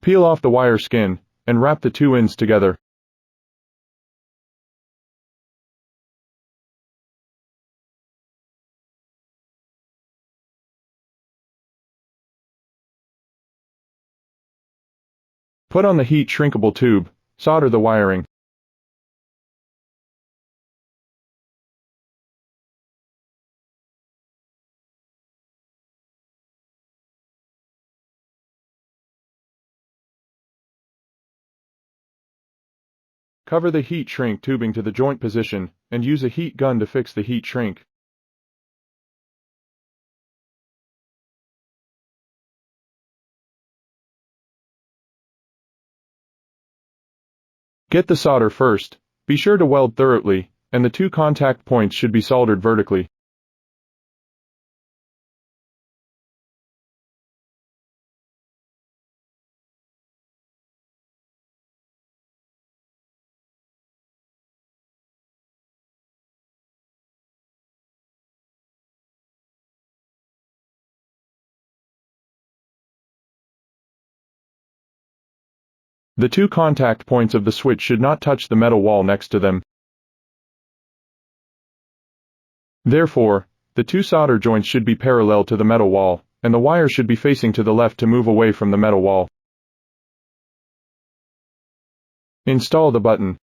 Peel off the wire skin, and wrap the two ends together. Put on the heat shrinkable tube, solder the wiring. Cover the heat shrink tubing to the joint position, and use a heat gun to fix the heat shrink. Get the solder first. Be sure to weld thoroughly, and the two contact points should be soldered vertically. The two contact points of the switch should not touch the metal wall next to them. Therefore, the two solder joints should be parallel to the metal wall, and the wire should be facing to the left to move away from the metal wall. Install the button.